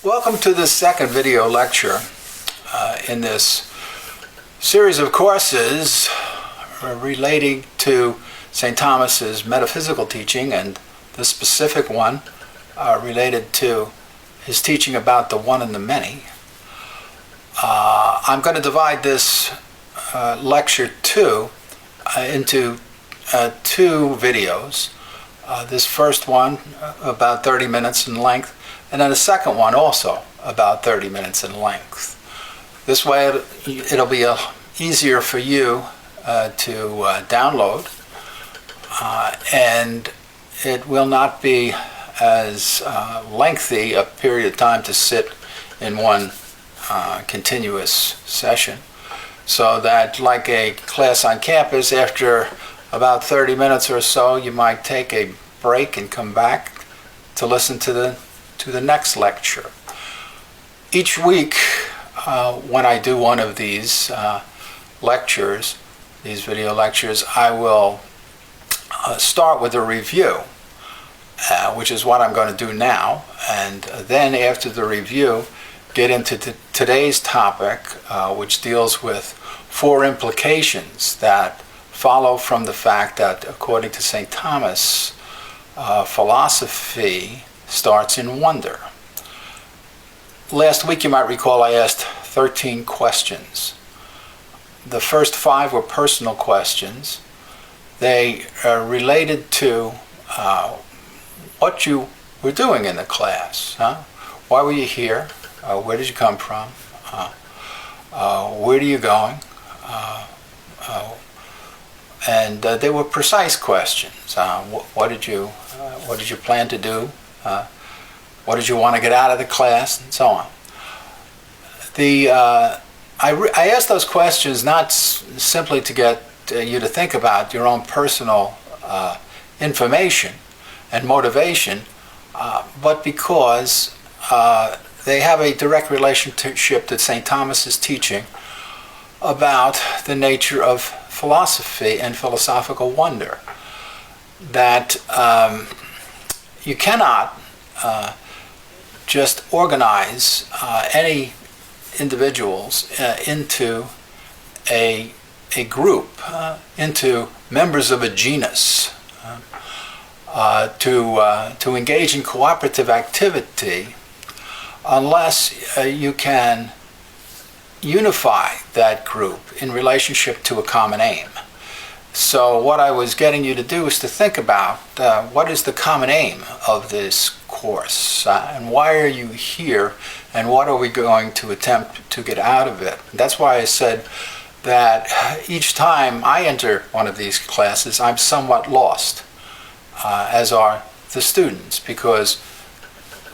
Welcome to this second video lecture in this series of courses relating to St. Thomas's metaphysical teaching, and the specific one related to his teaching about the one and the many. I'm going to divide this lecture into two videos. This first one about 30 minutes in length, and then the second one also about 30 minutes in length. This way it'll be easier for you to download, and it will not be as lengthy a period of time to sit in one continuous session, so that, like a class on campus, after about 30 minutes or so you might take a break and come back to listen to the next lecture. Each week when I do one of these lectures, these video lectures, I will start with a review, which is what I'm going to do now, and then after the review get into today's topic, which deals with 4 implications that follow from the fact that, according to St. Thomas, philosophy starts in wonder. Last week, you might recall, I asked 13 questions. The first 5 were personal questions. They related to what you were doing in the class. Why were you here? Where did you come from? Where are you going? And they were precise questions. What did you plan to do? What did you want to get out of the class, and so on. I asked those questions not simply to get you to think about your own personal information and motivation, but because they have a direct relationship to St. Thomas's teaching about the nature of philosophy and philosophical wonder. That you cannot just organize any individuals into a group, into members of a genus, to engage in cooperative activity, unless you can unify that group in relationship to a common aim. So what I was getting you to do is to think about what is the common aim of this course, and why are you here, and what are we going to attempt to get out of it. That's why I said that each time I enter one of these classes, I'm somewhat lost, as are the students, because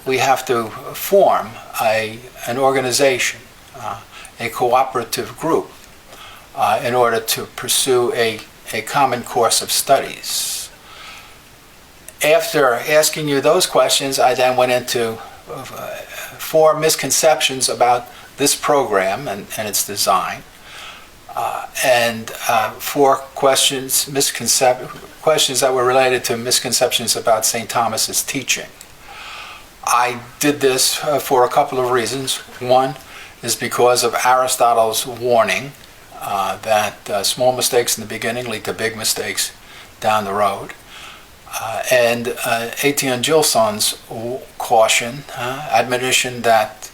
we have to form an organization, a cooperative group, in order to pursue a common course of studies. After asking you those questions, I then went into 4 misconceptions about this program and its design, and 4 questions that were related to misconceptions about St. Thomas's teaching. I did this for a couple of reasons. One is because of Aristotle's warning that small mistakes in the beginning lead to big mistakes down the road, and Etienne Gilson's caution, admonition that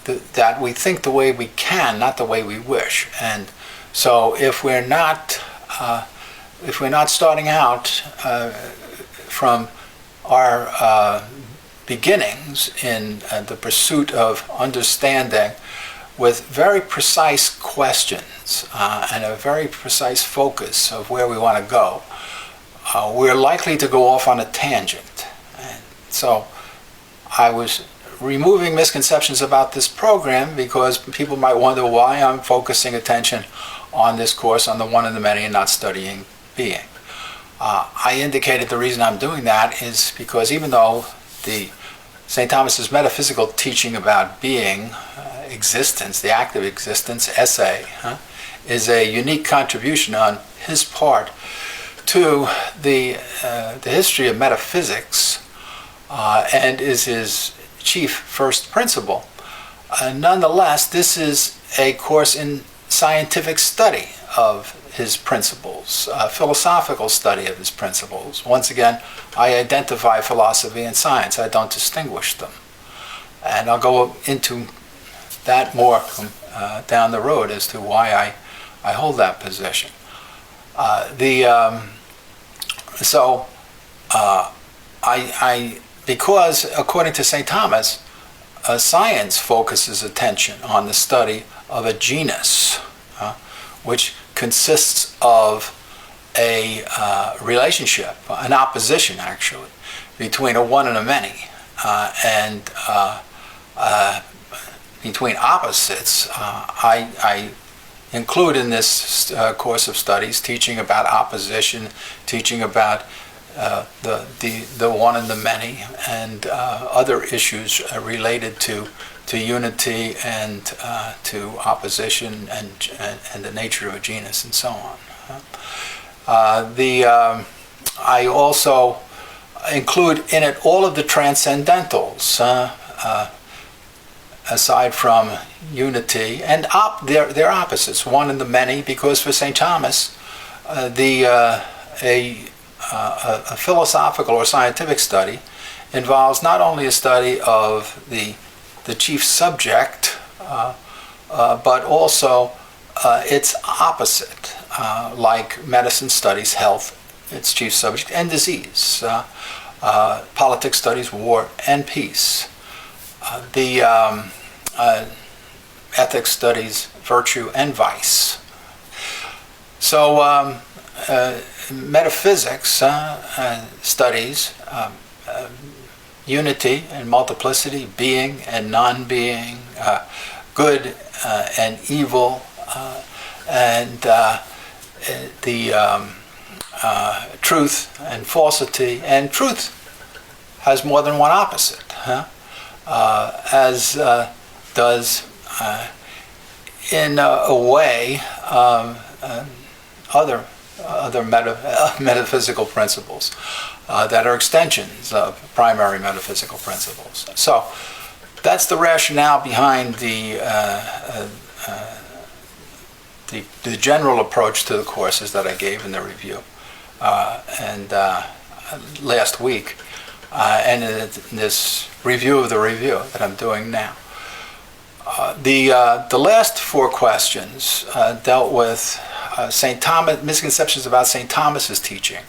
that we think the way we can, not the way we wish. And so if we're not starting out from our beginnings in the pursuit of understanding with very precise questions and a very precise focus of where we want to go, we're likely to go off on a tangent. And so I was removing misconceptions about this program because people might wonder why I'm focusing attention on this course on the one and the many and not studying being. I indicated the reason I'm doing that is because even though the St. Thomas's metaphysical teaching about being, existence, the act of existence, essay, is a unique contribution on his part to the history of metaphysics, and is his chief first principle. Nonetheless, this is a course in scientific study of his principles, philosophical study of his principles. Once again, I identify philosophy and science. I don't distinguish them. And I'll go into that more down the road as to why I hold that position. Because according to St. Thomas, science focuses attention on the study of a genus, which consists of a relationship, an opposition actually, between a one and a many, and between opposites. I include in this course of studies teaching about opposition, teaching about the one and the many, and other issues related to unity and to opposition and the nature of a genus and so on. I also include in it all of the transcendentals, aside from unity, and their opposites, one and the many, because for St. Thomas, a philosophical or scientific study involves not only a study of the chief subject, but also its opposite, like medicine studies health, its chief subject, and disease. Politics studies war and peace. The ethics studies virtue and vice. So metaphysics studies unity and multiplicity, being and non-being, good and evil, and the truth and falsity. And truth has more than one opposite, as does, in a way, other metaphysical principles that are extensions of primary metaphysical principles. So that's the rationale behind the general approach to the courses that I gave in the review last week, and in this review of the review that I'm doing now. The last four questions dealt with St. Thomas, misconceptions about St. Thomas's teaching,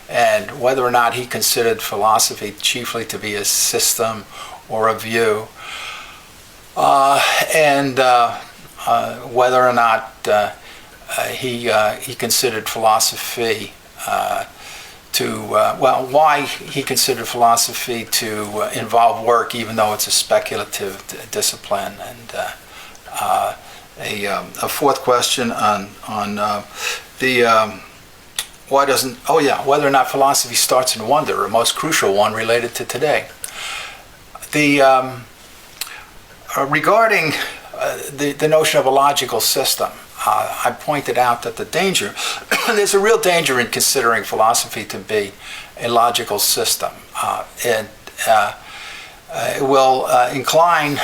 and whether or not he considered philosophy chiefly to be a system or a view, and whether or not he considered philosophy why he considered philosophy to involve work, even though it's a speculative discipline, and a fourth question on whether or not philosophy starts in wonder, a most crucial one related to today. Regarding the notion of a logical system, I pointed out that the danger, there's a real danger in considering philosophy to be a logical system. It will incline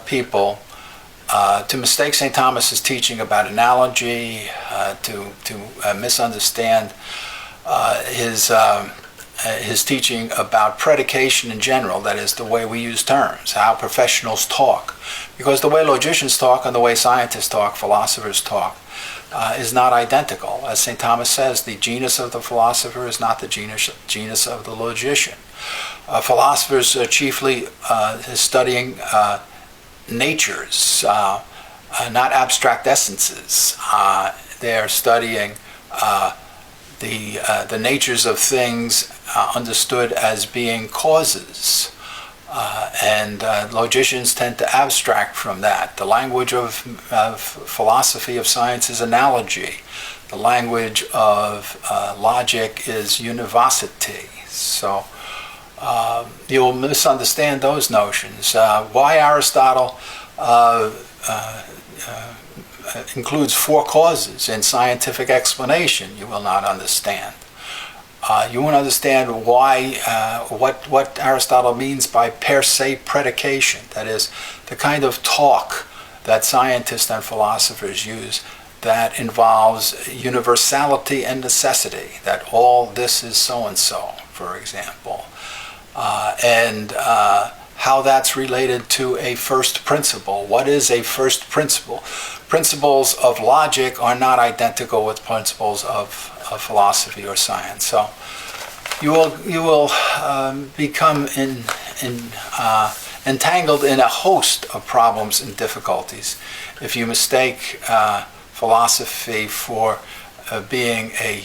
people to mistake St. Thomas's teaching about analogy, to misunderstand his teaching about predication in general, that is, the way we use terms, how professionals talk. Because the way logicians talk and the way scientists talk, philosophers talk, is not identical. As St. Thomas says, the genus of the philosopher is not the genus of the logician. Philosophers are chiefly studying natures, not abstract essences. They're studying the natures of things understood as being causes. And logicians tend to abstract from that. The language of philosophy of science is analogy. The language of logic is univocity. So you'll misunderstand those notions. Why Aristotle includes four causes in scientific explanation, you will not understand. You won't understand why, what Aristotle means by per se predication. That is, the kind of talk that scientists and philosophers use that involves universality and necessity, that all this is so-and-so, for example, and how that's related to a first principle. What is a first principle? Principles of logic are not identical with principles of philosophy or science. So you will become entangled in a host of problems and difficulties if you mistake philosophy for being a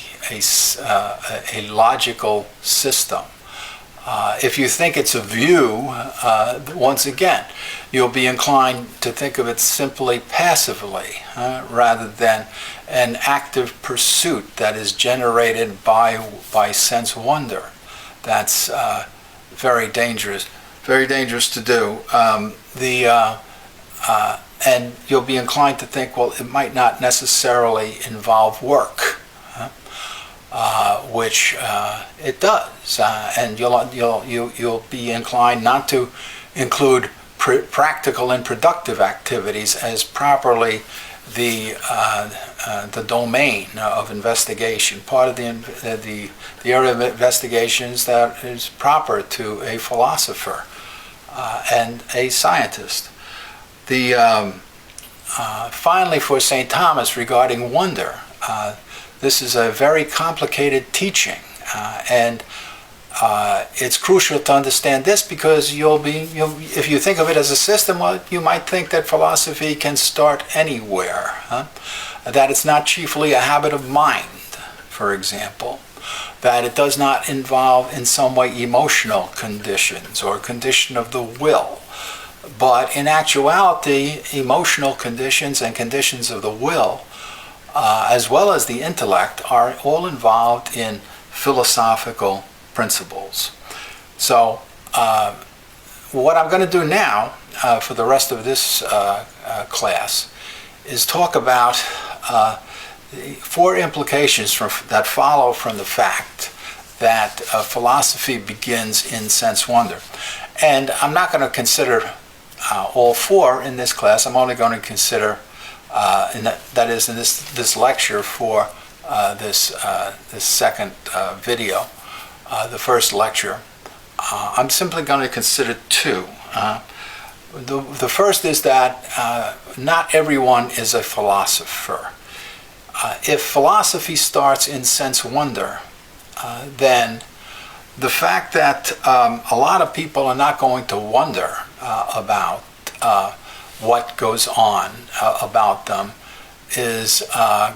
logical system. If you think it's a view, once again, you'll be inclined to think of it simply passively, rather than an active pursuit that is generated by sense wonder. That's very dangerous to do. And you'll be inclined to think, well, it might not necessarily involve work. Which it does, and you'll be inclined not to include practical and productive activities as properly the domain of investigation, part of the area of investigations that is proper to a philosopher and a scientist. Finally, for St. Thomas regarding wonder. This is a very complicated teaching, and it's crucial to understand this because if you think of it as a system, well, you might think that philosophy can start anywhere, that it's not chiefly a habit of mind, for example, that it does not involve in some way emotional conditions or condition of the will, but in actuality, emotional conditions and conditions of the will as well as the intellect, are all involved in philosophical principles. So what I'm going to do now for the rest of this class is talk about four implications that follow from the fact that philosophy begins in sense wonder. And I'm not going to consider all four in this class. I'm only going to consider in this lecture for this second video, the first lecture. I'm simply going to consider two. The first is that not everyone is a philosopher. If philosophy starts in sense wonder, then the fact that a lot of people are not going to wonder about what goes on about them is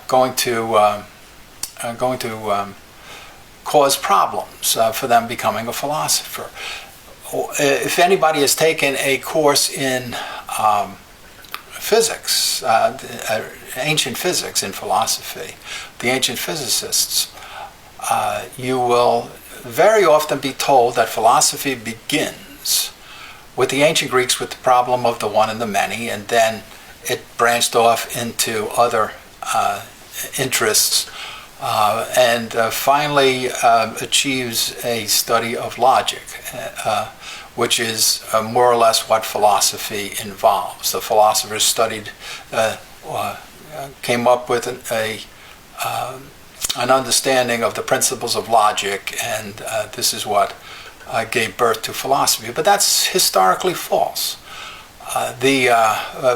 going to cause problems for them becoming a philosopher. If anybody has taken a course in physics, ancient physics in philosophy, the ancient physicists, you will very often be told that philosophy begins with the ancient Greeks with the problem of the one and the many, and then it branched off into other interests, and finally achieves a study of logic, which is more or less what philosophy involves. The philosophers came up with an understanding of the principles of logic, and this is what gave birth to philosophy. But that's historically false,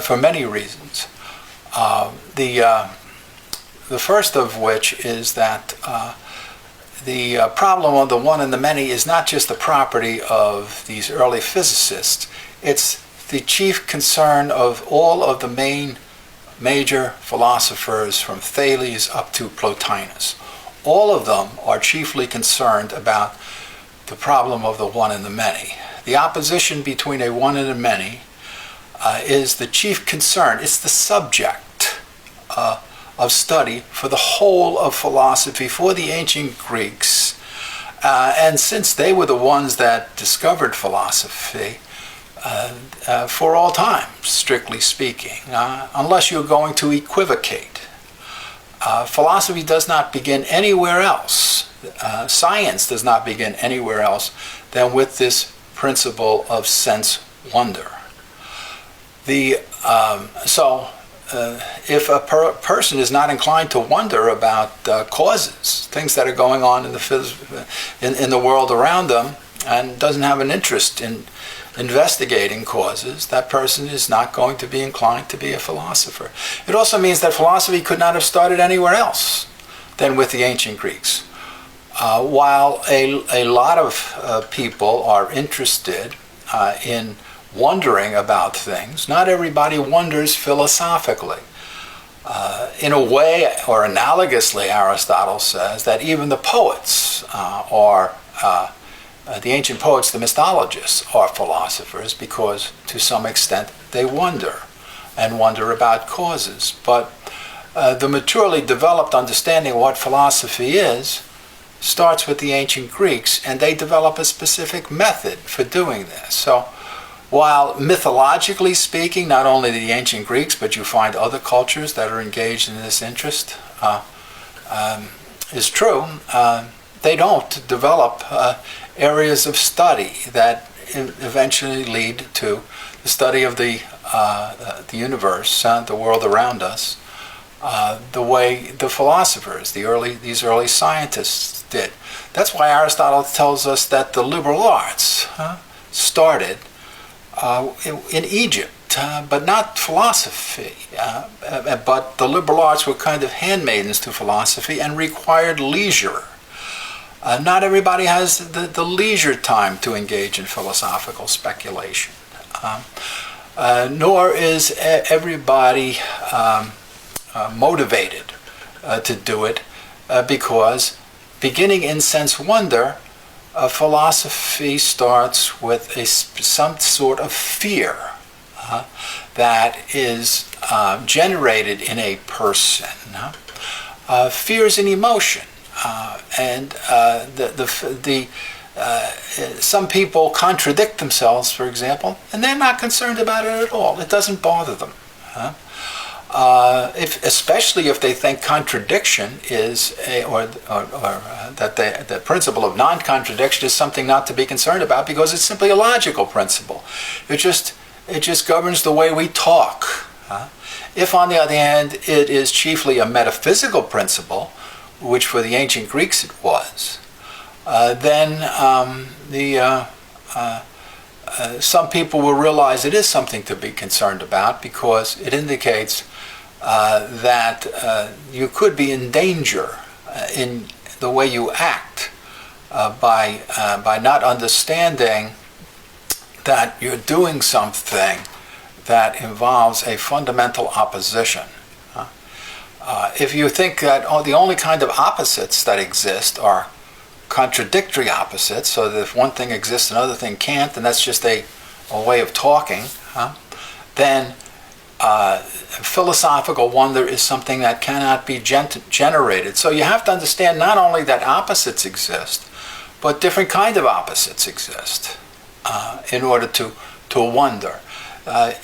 for many reasons. The first of which is that the problem of the one and the many is not just the property of these early physicists. It's the chief concern of all of the major philosophers from Thales up to Plotinus. All of them are chiefly concerned about the problem of the one and the many. The opposition between a one and a many is the chief concern. It's the subject of study for the whole of philosophy, for the ancient Greeks. And since they were the ones that discovered philosophy, for all time, strictly speaking, unless you're going to equivocate. Philosophy does not begin anywhere else. Science does not begin anywhere else than with this principle of sense wonder. If a person is not inclined to wonder about causes, things that are going on in the world around them, and doesn't have an interest in investigating causes, that person is not going to be inclined to be a philosopher. It also means that philosophy could not have started anywhere else than with the ancient Greeks. While a lot of people are interested in wondering about things, not everybody wonders philosophically. In a way, or analogously, Aristotle says that even the poets the ancient poets, the mythologists, are philosophers because, to some extent, they wonder about causes. But the maturely developed understanding of what philosophy is starts with the ancient Greeks, and they develop a specific method for doing this. So, while mythologically speaking, not only the ancient Greeks, but you find other cultures that are engaged in this interest, is true, they don't develop areas of study that eventually lead to the study of the universe, the world around us, the way the philosophers, these early scientists did. That's why Aristotle tells us that the liberal arts started in Egypt, but not philosophy. But the liberal arts were kind of handmaidens to philosophy and required leisure. Not everybody has the leisure time to engage in philosophical speculation. Nor is everybody motivated to do it because beginning in sense wonder, philosophy starts with some sort of fear that is generated in a person. Fear is an emotion. Some people contradict themselves, for example, and they're not concerned about it at all. It doesn't bother them. Especially if they think contradiction is, that the principle of non-contradiction is something not to be concerned about because it's simply a logical principle. It just governs the way we talk. If, on the other hand, it is chiefly a metaphysical principle, which for the ancient Greeks it was, then some people will realize it is something to be concerned about because it indicates that you could be in danger in the way you act by not understanding that you're doing something that involves a fundamental opposition. If you think that the only kind of opposites that exist are contradictory opposites, so that if one thing exists, another thing can't, and that's just a way of talking, then philosophical wonder is something that cannot be generated. So you have to understand not only that opposites exist, but different kind of opposites exist in order to wonder.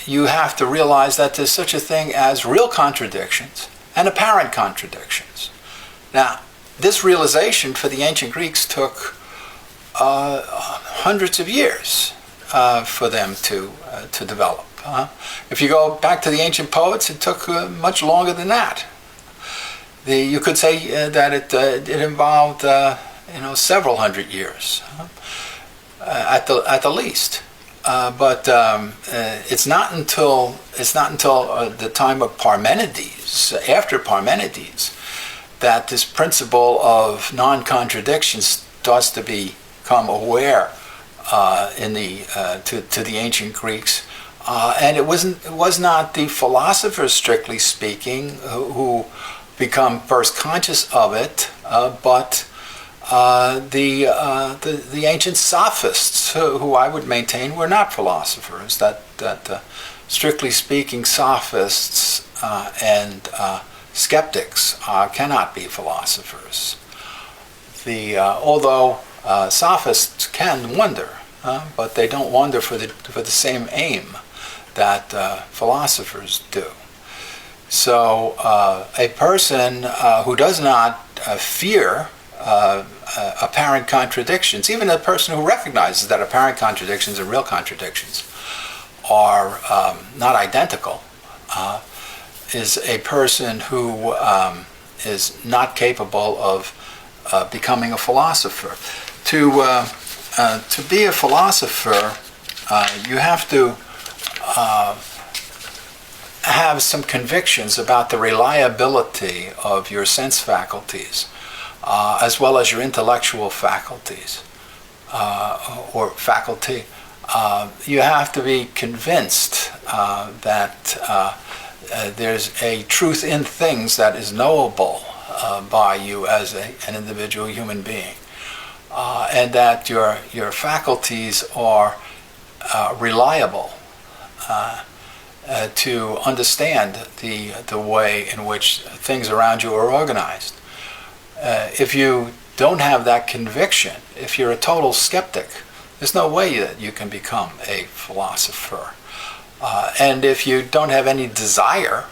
You have to realize that there's such a thing as real contradictions and apparent contradictions. Now, this realization for the ancient Greeks took hundreds of years for them to develop. If you go back to the ancient poets, it took much longer than that. You could say that it involved several hundred years at the least. But it's not until the time of Parmenides, after Parmenides, that this principle of non-contradiction starts to become aware to the ancient Greeks, and it was not the philosophers, strictly speaking, who become first conscious of it, but the ancient sophists, who I would maintain were not philosophers. That strictly speaking, sophists and skeptics cannot be philosophers. Although sophists can wonder, but they don't wonder for the same aim that philosophers do. So a person who does not fear apparent contradictions, even a person who recognizes that apparent contradictions and real contradictions are not identical, is a person who is not capable of becoming a philosopher. To be a philosopher, you have to have some convictions about the reliability of your sense faculties, as well as your intellectual faculties, or faculty. You have to be convinced that there's a truth in things that is knowable by you as an individual human being, and that your faculties are reliable to understand the way in which things around you are organized. If you don't have that conviction, if you're a total skeptic, there's no way that you can become a philosopher. And if you don't have any desire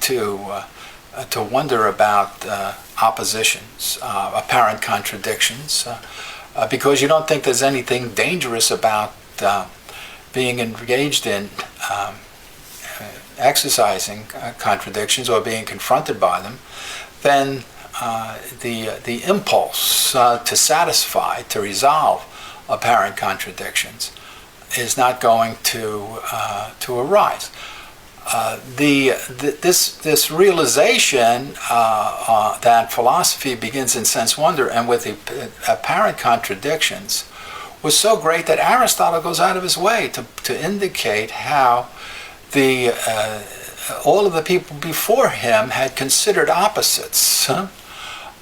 to wonder about oppositions, apparent contradictions, because you don't think there's anything dangerous about being engaged in exercising contradictions or being confronted by them, then the impulse to satisfy, to resolve apparent contradictions is not going to arise. This realization that philosophy begins in sense wonder and with the apparent contradictions was so great that Aristotle goes out of his way to indicate how all of the people before him had considered opposites,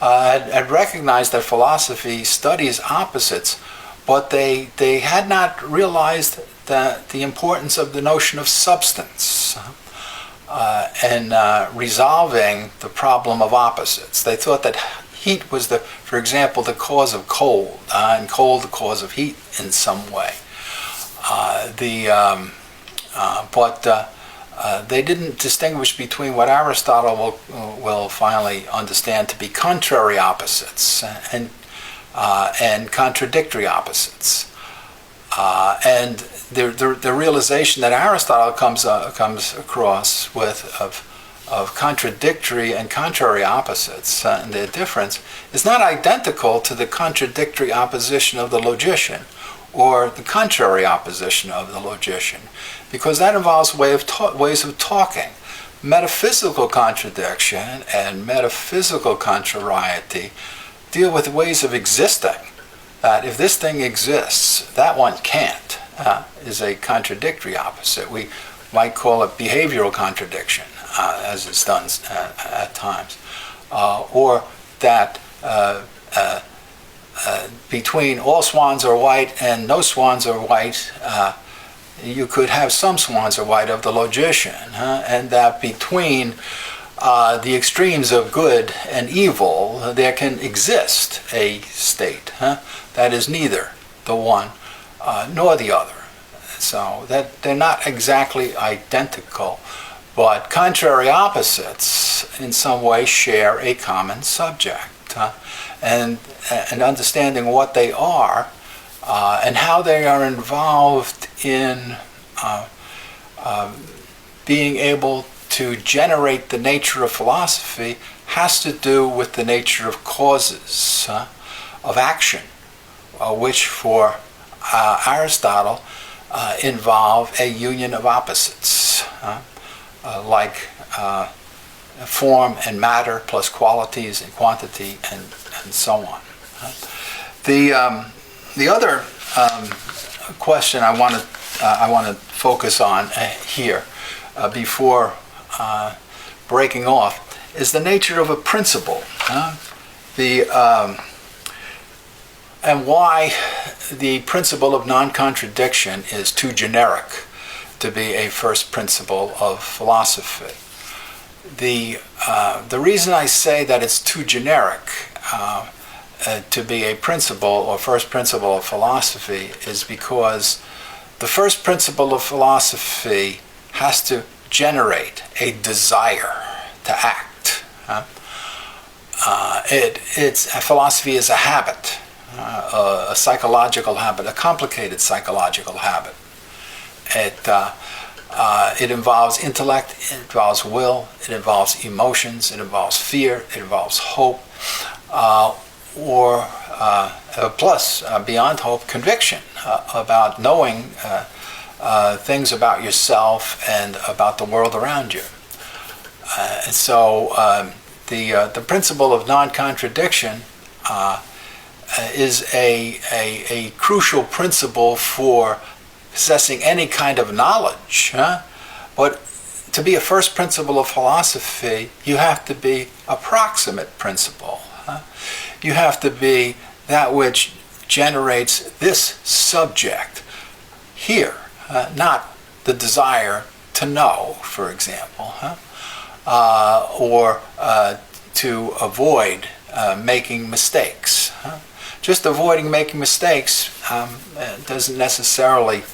had recognized that philosophy studies opposites, but they had not realized the importance of the notion of substance and resolving the problem of opposites. They thought that heat was, for example, the cause of cold, and cold the cause of heat in some way. But they didn't distinguish between what Aristotle will finally understand to be contrary opposites and contradictory opposites. And the realization that Aristotle comes across with of contradictory and contrary opposites and their difference is not identical to the contradictory opposition of the logician or the contrary opposition of the logician, because that involves ways of talking. Metaphysical contradiction and metaphysical contrariety deal with ways of existing. That if this thing exists, that one can't, is a contradictory opposite. We might call it behavioral contradiction, as it's done at times. Or that between all swans are white and no swans are white, you could have some swans are white of the logician, and that between the extremes of good and evil, there can exist a state that is neither the one nor the other. So that they're not exactly identical, but contrary opposites in some way share a common subject. And understanding what they are and how they are involved in being able to generate the nature of philosophy has to do with the nature of causes of action, which for Aristotle involve a union of opposites, like form and matter plus qualities and quantity and so on. The other question I want to focus on here before breaking off is the nature of a principle, and why the principle of non-contradiction is too generic to be a first principle of philosophy. The reason I say that it's too generic to be a principle or first principle of philosophy is because the first principle of philosophy has to generate a desire to act. Philosophy is a habit, a psychological habit, a complicated psychological habit. It involves intellect, it involves will, it involves emotions, it involves fear, it involves hope, plus, beyond hope, conviction about knowing things about yourself and about the world around you. The principle of non-contradiction is a crucial principle for possessing any kind of knowledge. But to be a first principle of philosophy, you have to be a proximate principle. You have to be that which generates this subject here, not the desire to know, for example, or to avoid making mistakes. Just avoiding making mistakes doesn't necessarily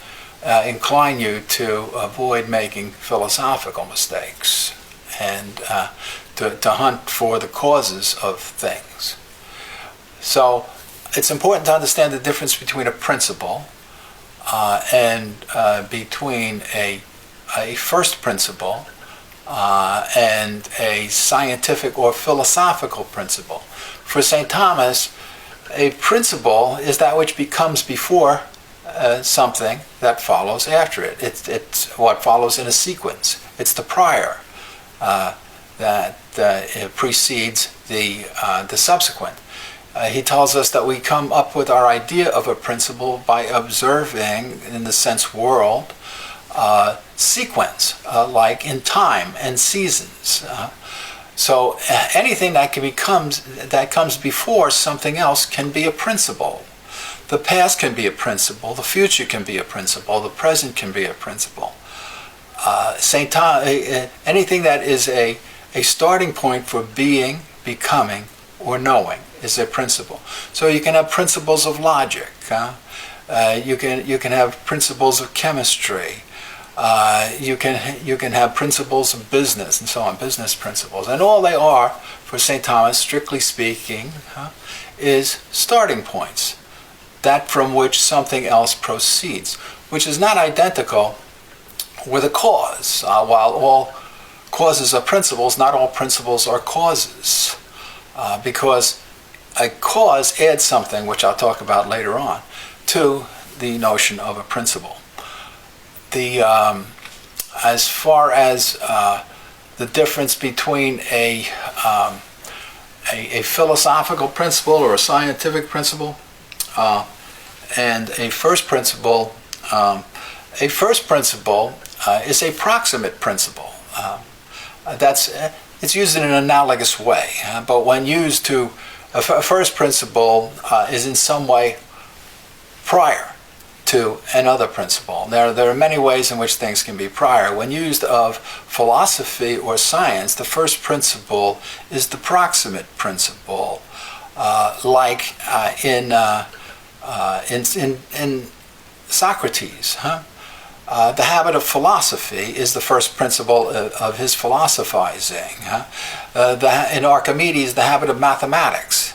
incline you to avoid making philosophical mistakes and to hunt for the causes of things. So it's important to understand the difference between a principle and between a first principle and a scientific or philosophical principle. For St. Thomas, a principle is that which becomes before something that follows after it. It's what follows in a sequence. It's the prior that precedes the subsequent. He tells us that we come up with our idea of a principle by observing, in the sense world, sequence, like in time and seasons. So anything that comes before something else can be a principle. The past can be a principle, the future can be a principle, the present can be a principle. Anything that is a starting point for being, becoming, or knowing is a principle. So you can have principles of logic. You can have principles of chemistry. You can have principles of business and so on, business principles. And all they are, for St. Thomas, strictly speaking, is starting points, that from which something else proceeds, which is not identical with a cause. While all causes are principles, not all principles are causes, because a cause adds something, which I'll talk about later on, to the notion of a principle. As far as the difference between a philosophical principle or a scientific principle and a first principle is a proximate principle. It's used in an analogous way, but when used to a first principle is in some way prior to another principle. There are many ways in which things can be prior. When used of philosophy or science, the first principle is the proximate principle, like in Socrates. The habit of philosophy is the first principle of his philosophizing. In Archimedes, the habit of mathematics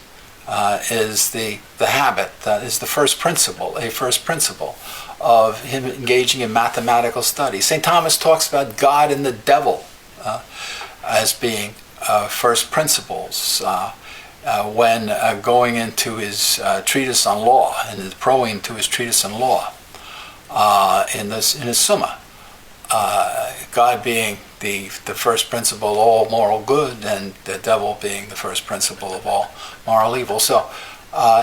is the habit that is the first principle, a first principle of him engaging in mathematical study. St. Thomas talks about God and the devil as being first principles when going into his treatise on law, and his proing to his treatise on law. In his Summa, God being the first principle of all moral good, and the devil being the first principle of all moral evil. So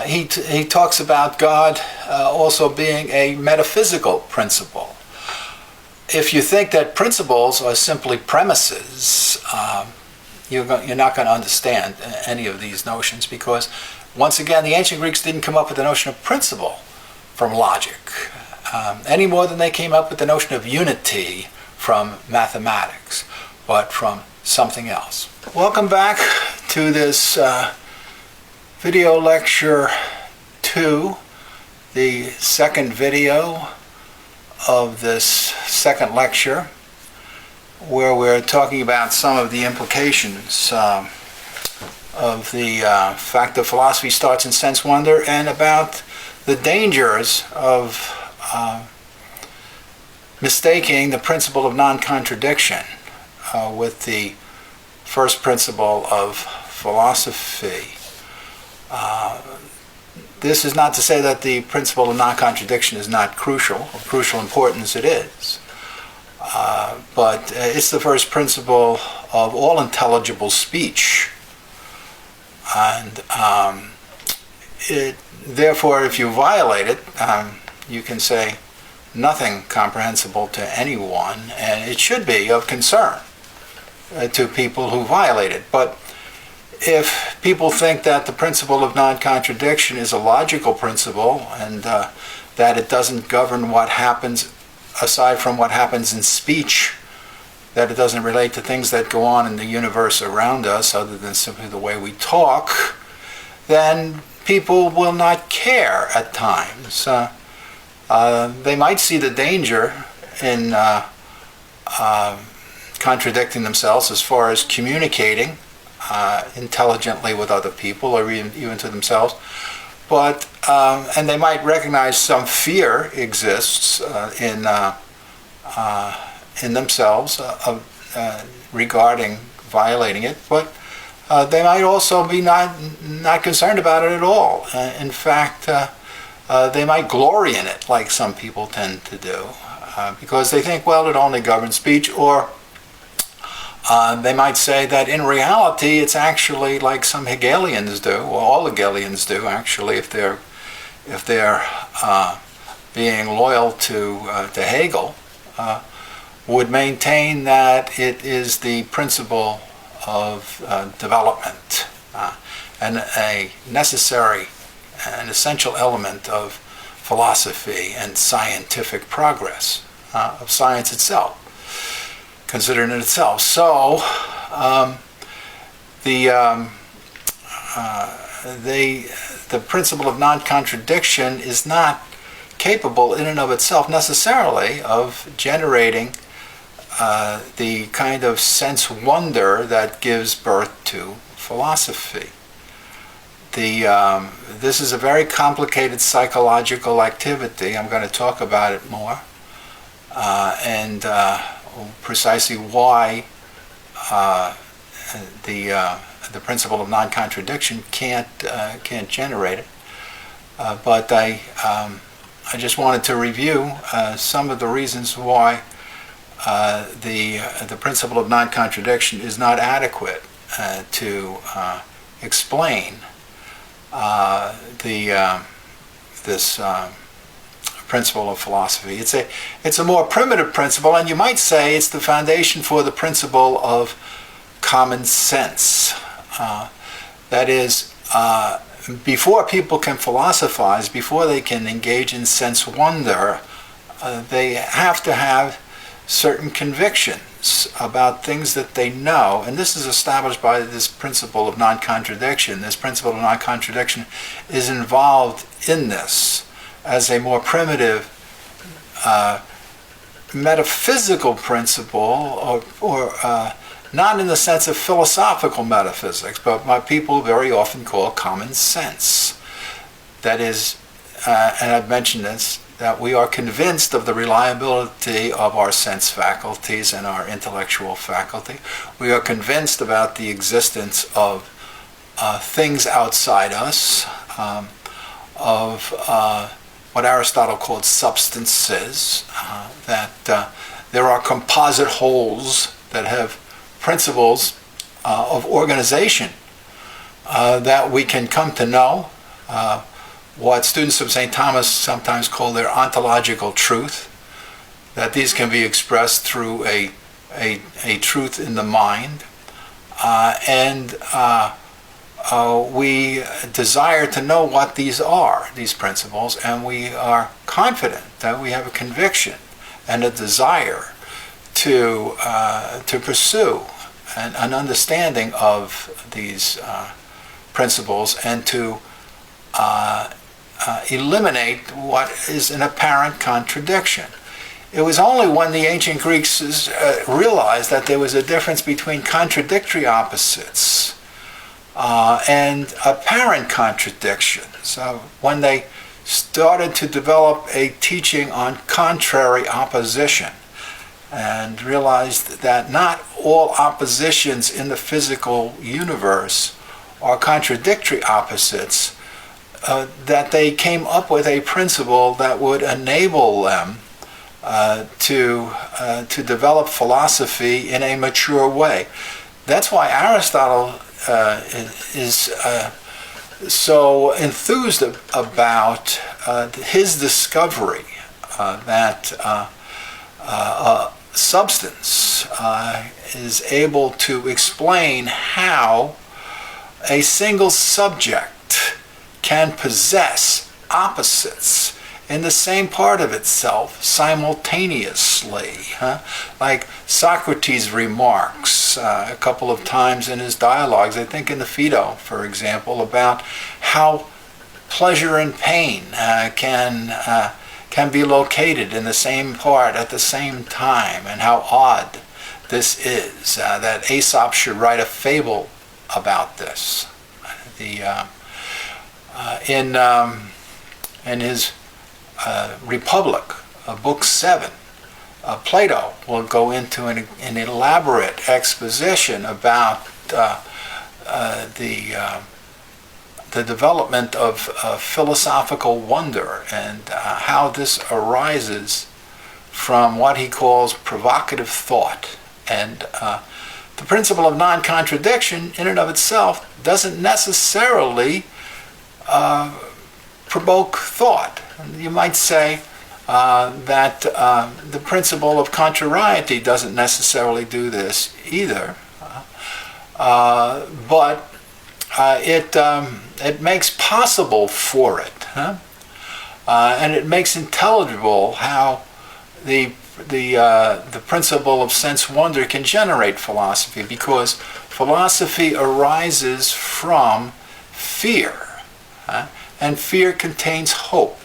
he talks about God also being a metaphysical principle. If you think that principles are simply premises, you're not going to understand any of these notions, because, once again, the ancient Greeks didn't come up with the notion of principle from logic. Any more than they came up with the notion of unity from mathematics, but from something else. Welcome back to this Video lecture 2, the second video of this second lecture, where we're talking about some of the implications of the fact that philosophy starts in sense wonder, and about the dangers of mistaking the principle of non-contradiction with the first principle of philosophy. This is not to say that the principle of non-contradiction is not crucial. Of crucial importance it is. But it's the first principle of all intelligible speech. And therefore, if you violate it, you can say nothing comprehensible to anyone, and it should be of concern to people who violate it. But if people think that the principle of non-contradiction is a logical principle, and that it doesn't govern what happens aside from what happens in speech, that it doesn't relate to things that go on in the universe around us other than simply the way we talk, then people will not care at times. They might see the danger in contradicting themselves as far as communicating intelligently with other people, or even to themselves, but and they might recognize some fear exists in themselves regarding violating it, but they might also be not concerned about it at all. In fact, they might glory in it, like some people tend to do, because they think, well, it only governs speech, or they might say that in reality it's actually like some Hegelians do, or all Hegelians do actually, if they're being loyal to Hegel, would maintain that it is the principle of development and a necessary and essential element of philosophy and scientific progress, of science itself, considered in itself. So the principle of non-contradiction is not capable in and of itself necessarily of generating the kind of sense wonder that gives birth to philosophy. This is a very complicated psychological activity. I'm going to talk about it more, and precisely why the principle of non-contradiction can't generate it. But I just wanted to review some of the reasons why the principle of non-contradiction is not adequate to explain this principle of philosophy. It's a more primitive principle, and you might say it's the foundation for the principle of common sense. That is, before people can philosophize, before they can engage in sense wonder, they have to have certain convictions about things that they know, and this is established by this principle of non-contradiction. This principle of non-contradiction is involved in this as a more primitive metaphysical principle, or not in the sense of philosophical metaphysics, but what people very often call common sense. That is, and I've mentioned this, that we are convinced of the reliability of our sense faculties and our intellectual faculty. We are convinced about the existence of things outside us, of what Aristotle called substances, that there are composite wholes that have principles of organization that we can come to know, what students of St. Thomas sometimes call their ontological truth, that these can be expressed through a truth in the mind, and we desire to know what these are, these principles, and we are confident that we have a conviction and a desire to pursue an understanding of these principles and to eliminate what is an apparent contradiction. It was only when the ancient Greeks realized that there was a difference between contradictory opposites and apparent contradictions, when they started to develop a teaching on contrary opposition and realized that not all oppositions in the physical universe are contradictory opposites, that they came up with a principle that would enable them to develop philosophy in a mature way. That's why Aristotle is so enthused about his discovery that substance is able to explain how a single subject can possess opposites in the same part of itself simultaneously. Like Socrates remarks a couple of times in his dialogues, I think in the Phaedo, for example, about how pleasure and pain can be located in the same part at the same time, and how odd this is, that Aesop should write a fable about this. In his Republic, Book 7, Plato will go into an elaborate exposition about the development of philosophical wonder and how this arises from what he calls provocative thought. And the principle of non-contradiction in and of itself doesn't necessarily provoke thought. You might say that the principle of contrariety doesn't necessarily do this either, but it makes possible for it, and it makes intelligible how the principle of sense wonder can generate philosophy, because philosophy arises from fear, and fear contains hope.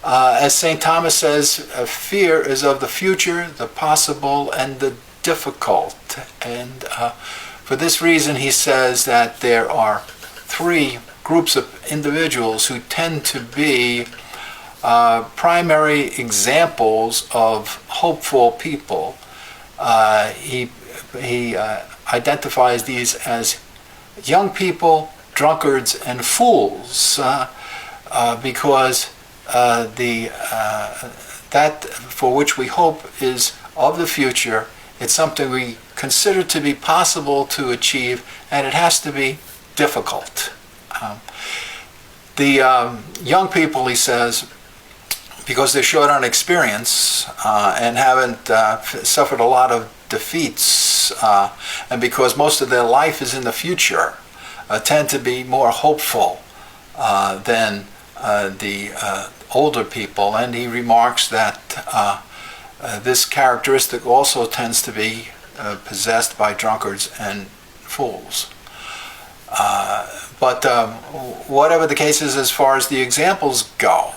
As St. Thomas says, fear is of the future, the possible, and the difficult. And for this reason, he says that there are three groups of individuals who tend to be primary examples of hopeful people. He identifies these as young people, drunkards, and fools, because that for which we hope is of the future. It's something we consider to be possible to achieve, and it has to be difficult. The young people, he says, because they're short on experience and haven't suffered a lot of defeats, and because most of their life is in the future, tend to be more hopeful than the older people. And he remarks that this characteristic also tends to be possessed by drunkards and fools. But whatever the case is, as far as the examples go,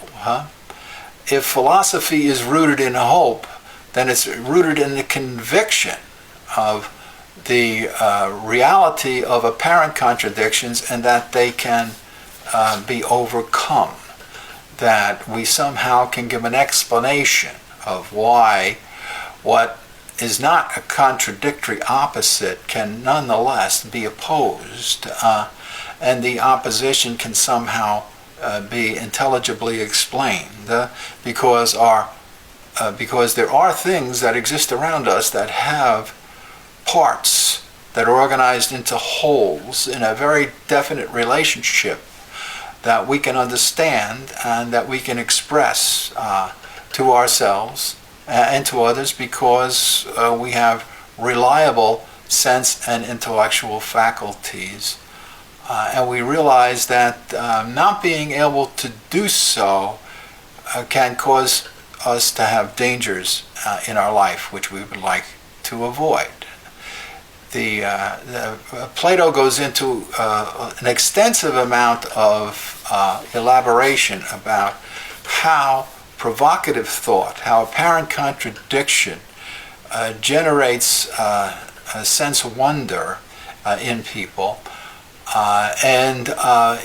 if philosophy is rooted in hope, then it's rooted in the conviction of the reality of apparent contradictions, and that they can be overcome, that we somehow can give an explanation of why what is not a contradictory opposite can nonetheless be opposed, and the opposition can somehow be intelligibly explained, because there are things that exist around us that have parts that are organized into wholes in a very definite relationship that we can understand and that we can express to ourselves and to others, because we have reliable sense and intellectual faculties. And we realize that not being able to do so can cause us to have dangers in our life which we would like to avoid. Plato goes into an extensive amount of elaboration about how provocative thought, how apparent contradiction generates a sense of wonder in people, and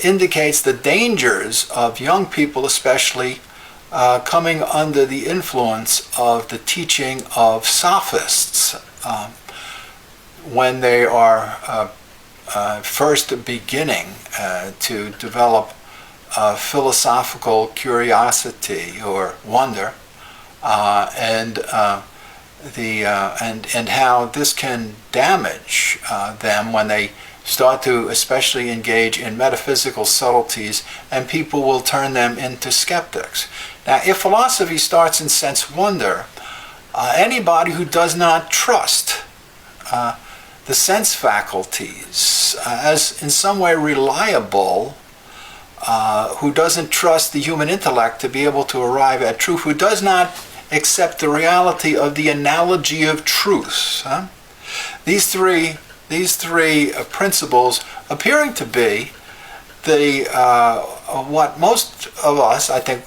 indicates the dangers of young people, especially coming under the influence of the teaching of sophists when they are first beginning to develop philosophical curiosity or wonder, and how this can damage them when they start to especially engage in metaphysical subtleties, and people will turn them into skeptics. Now, if philosophy starts in sense wonder, anybody who does not trust the sense faculties as in some way reliable, who doesn't trust the human intellect to be able to arrive at truth, who does not accept the reality of the analogy of truth. These three principles appearing to be the what most of us, I think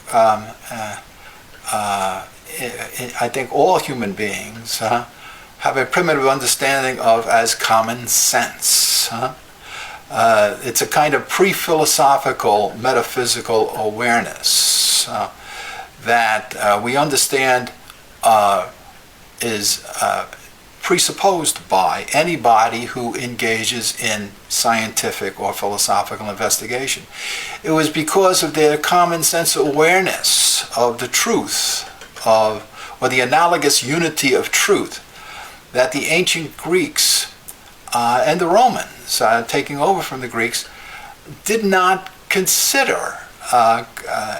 all human beings have a primitive understanding of as common sense. It's a kind of pre-philosophical metaphysical awareness that we understand is presupposed by anybody who engages in scientific or philosophical investigation. It was because of their common sense awareness of the truth or the analogous unity of truth that the ancient Greeks and the Romans, taking over from the Greeks, did not consider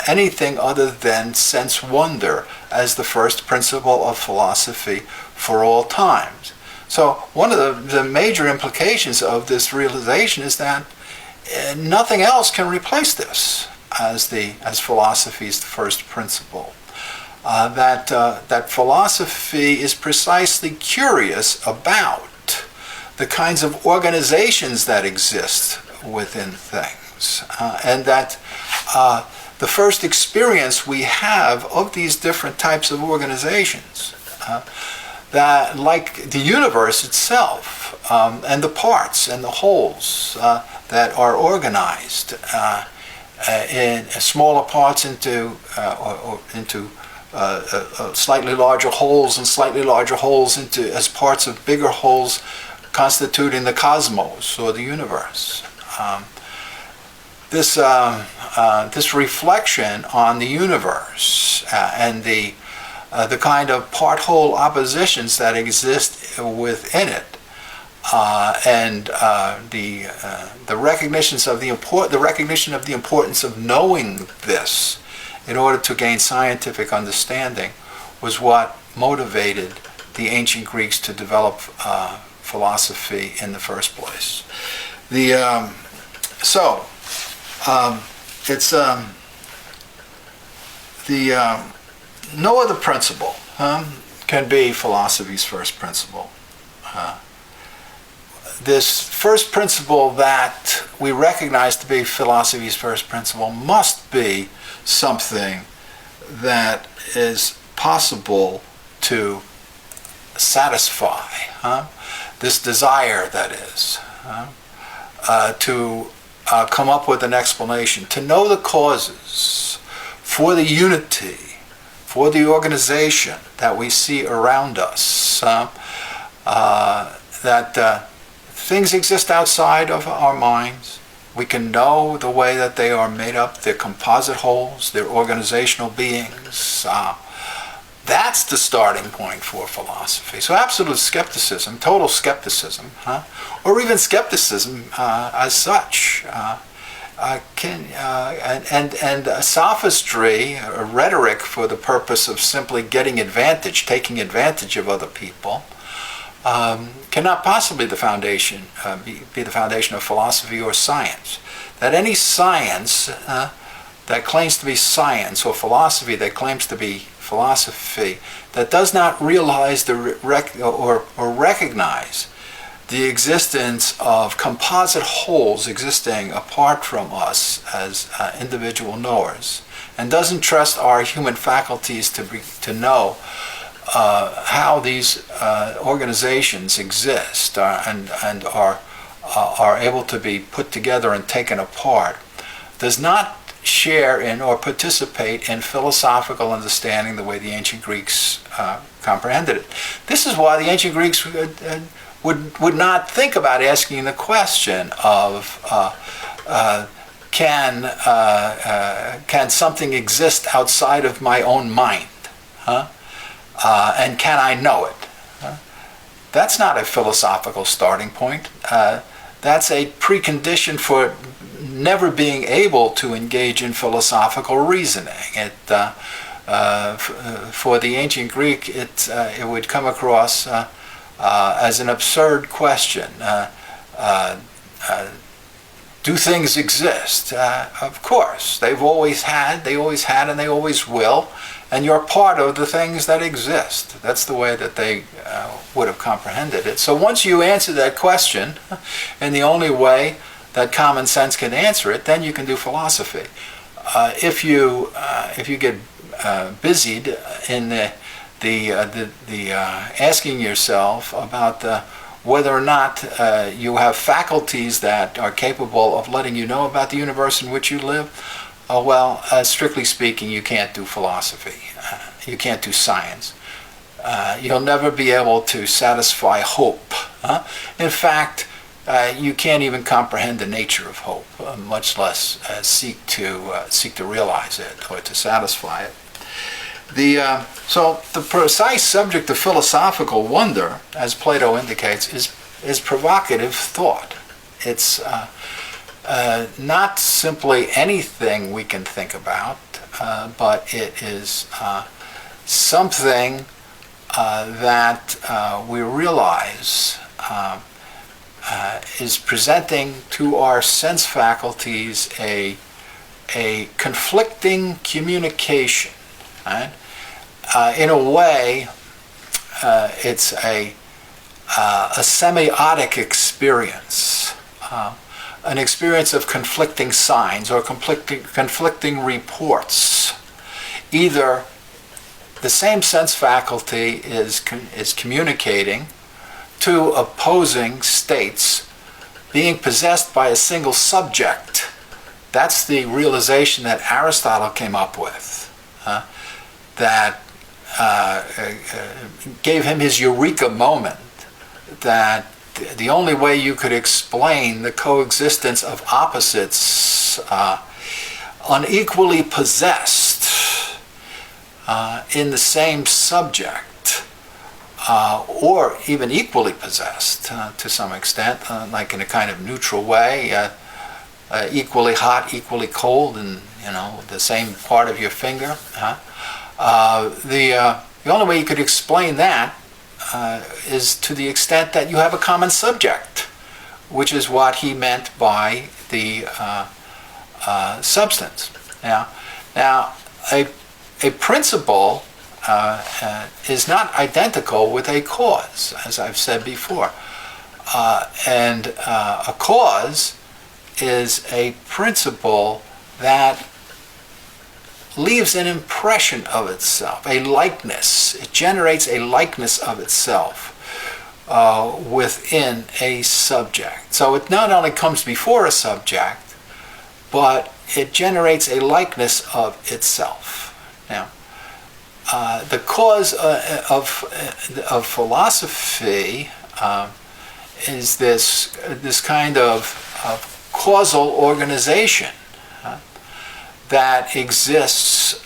anything other than sense wonder as the first principle of philosophy for all times. So one of the major implications of this realization is that nothing else can replace this as philosophy's first principle. That philosophy is precisely curious about the kinds of organizations that exist within things, and that the first experience we have of these different types of organizations, that like the universe itself, and the parts and the wholes that are organized in smaller parts into slightly larger wholes, and slightly larger wholes into as parts of bigger wholes, constituting the cosmos or the universe. This reflection on the universe and the kind of part-whole oppositions that exist within it, and the recognition of the importance of knowing this in order to gain scientific understanding, was what motivated the ancient Greeks to develop philosophy in the first place. No other principle can be philosophy's first principle. This first principle that we recognize to be philosophy's first principle must be something that is possible to satisfy, this desire, that is, to come up with an explanation, to know the causes for the unity, for the organization that we see around us, that things exist outside of our minds. We can know the way that they are made up, their composite wholes, their organizational beings. That's the starting point for philosophy. So absolute skepticism, total skepticism, or even skepticism as such, and sophistry, rhetoric for the purpose of simply getting advantage, taking advantage of other people, cannot possibly be the foundation of philosophy or science. That any science that claims to be science, or philosophy that claims to be philosophy, that does not realize or recognize the existence of composite wholes existing apart from us as individual knowers, and doesn't trust our human faculties to know how these organizations exist and are able to be put together and taken apart, does not share in or participate in philosophical understanding the way the ancient Greeks comprehended it. This is why the ancient Greeks would not think about asking the question of can something exist outside of my own mind? And can I know it? That's not a philosophical starting point. That's a precondition for never being able to engage in philosophical reasoning. For the ancient Greek, it would come across as an absurd question. Do things exist? Of course. They always had, and they always will. And you're part of the things that exist. That's the way that they would have comprehended it. So once you answer that question in the only way that common sense can answer it, then you can do philosophy. If you get busied in the asking yourself about whether or not you have faculties that are capable of letting you know about the universe in which you live, strictly speaking, you can't do philosophy. You can't do science. You'll never be able to satisfy hope. In fact, you can't even comprehend the nature of hope, much less seek to realize it or to satisfy it. So the precise subject of philosophical wonder, as Plato indicates, is provocative thought. It's not simply anything we can think about, but it is something that we realize is presenting to our sense faculties a conflicting communication. Right? In a way, it's a semiotic experience. An experience of conflicting signs or conflicting reports. Either the same sense faculty is communicating to opposing states being possessed by a single subject. That's the realization that Aristotle came up with, that gave him his eureka moment, that the only way you could explain the coexistence of opposites unequally possessed in the same subject, or even equally possessed to some extent, like in a kind of neutral way, equally hot, equally cold, and the same part of your finger. The only way you could explain that is to the extent that you have a common subject, which is what he meant by the substance. Now, a principle is not identical with a cause, as I've said before. And a cause is a principle that leaves an impression of itself, a likeness. It generates a likeness of itself within a subject. So it not only comes before a subject, but it generates a likeness of itself. Now, the cause of philosophy is this kind of causal organization that exists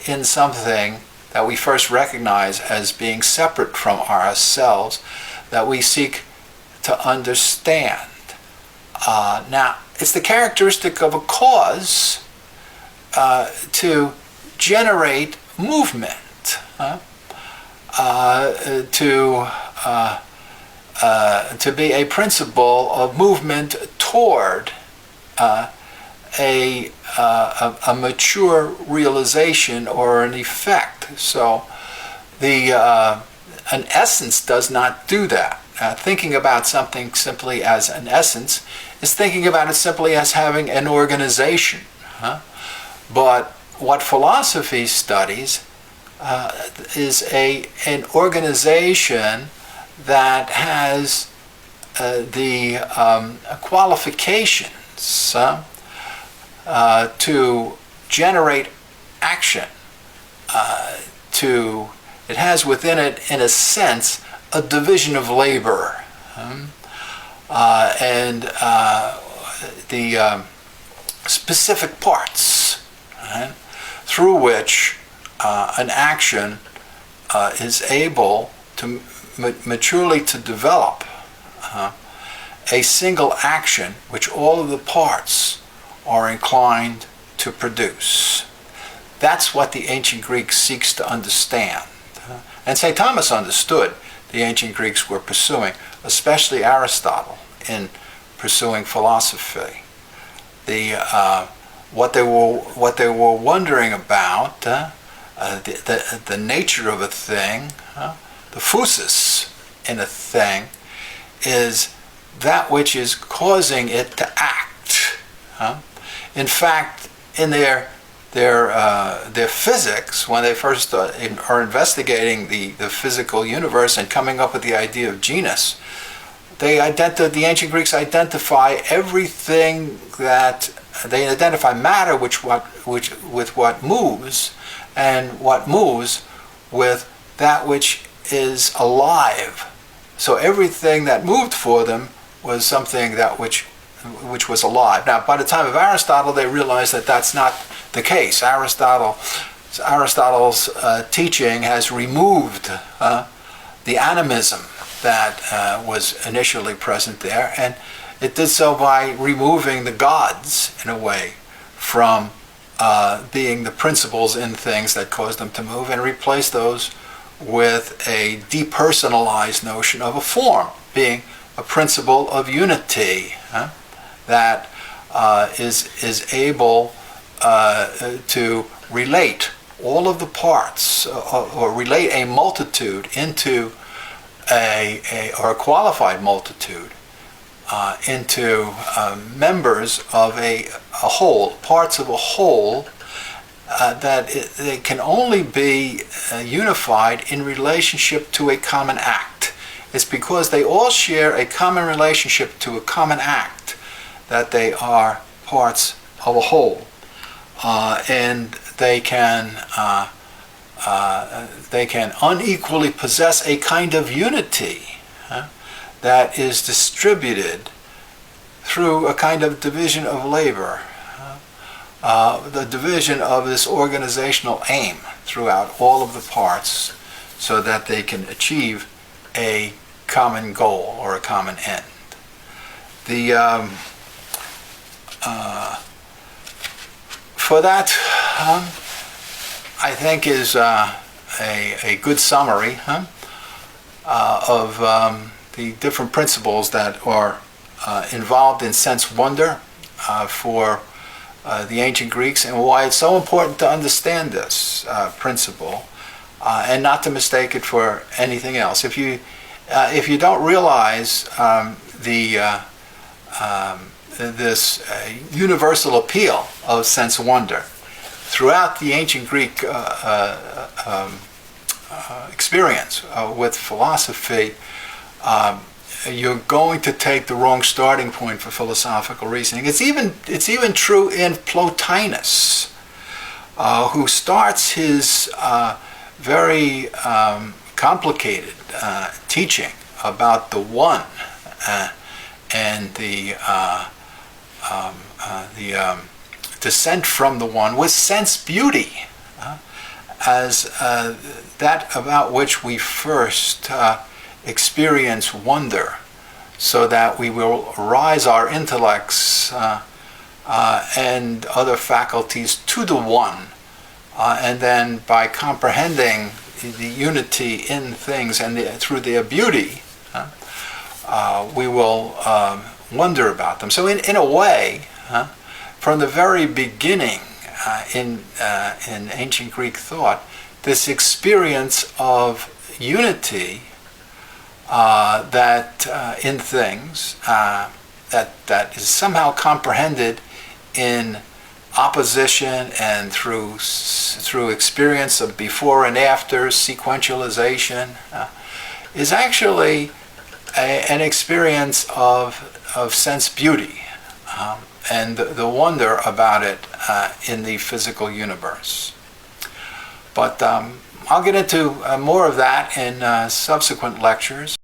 in something that we first recognize as being separate from ourselves, that we seek to understand. Now, it's the characteristic of a cause to generate movement, to be a principle of movement toward a mature realization or an effect. So an essence does not do that. thinking about something simply as an essence is thinking about it simply as having an organization. But what philosophy studies is an organization that has the qualifications to generate action. It has within it, in a sense, a division of labor, and the specific parts through which an action is able to maturely to develop a single action which all of the parts are inclined to produce. That's what the ancient Greek seeks to understand. And St. Thomas understood the ancient Greeks were pursuing, especially Aristotle, in pursuing philosophy. What they were wondering about, the nature of a thing, the phusis in a thing, is that which is causing it to act. In fact, in their physics, when they first are investigating the physical universe and coming up with the idea of genus, the ancient Greeks identify everything that they identify matter with what moves, and what moves with that which is alive. So everything that moved for them was something that which was alive. Now, by the time of Aristotle, they realized that that's not the case. Aristotle's teaching has removed the animism that was initially present there, and it did so by removing the gods, in a way, from being the principles in things that caused them to move, and replaced those with a depersonalized notion of a form, being a principle of unity that is able to relate all of the parts, or relate a multitude into or a qualified multitude into members of a whole, parts of a whole, that they can only be unified in relationship to a common act. It's because they all share a common relationship to a common act that they are parts of a whole, and they can unequally possess a kind of unity that is distributed through a kind of division of labor, the division of this organizational aim throughout all of the parts, so that they can achieve a common goal or a common end. For that, I think is a good summary of the different principles that are involved in sense wonder for the ancient Greeks, and why it's so important to understand this principle and not to mistake it for anything else. If you don't realize this universal appeal of sense wonder throughout the ancient Greek experience with philosophy, you're going to take the wrong starting point for philosophical reasoning. It's even true in Plotinus, who starts his very complicated teaching about the one and the descent from the one with sense beauty as that about which we first experience wonder, so that we will arise our intellects and other faculties to the one, and then by comprehending the unity in things and through their beauty, we will wonder about them. So in a way, from the very beginning in ancient Greek thought, this experience of unity in things that is somehow comprehended in opposition and through experience of before and after sequentialization is actually an experience of sense beauty and the wonder about it in the physical universe. But I'll get into more of that in subsequent lectures.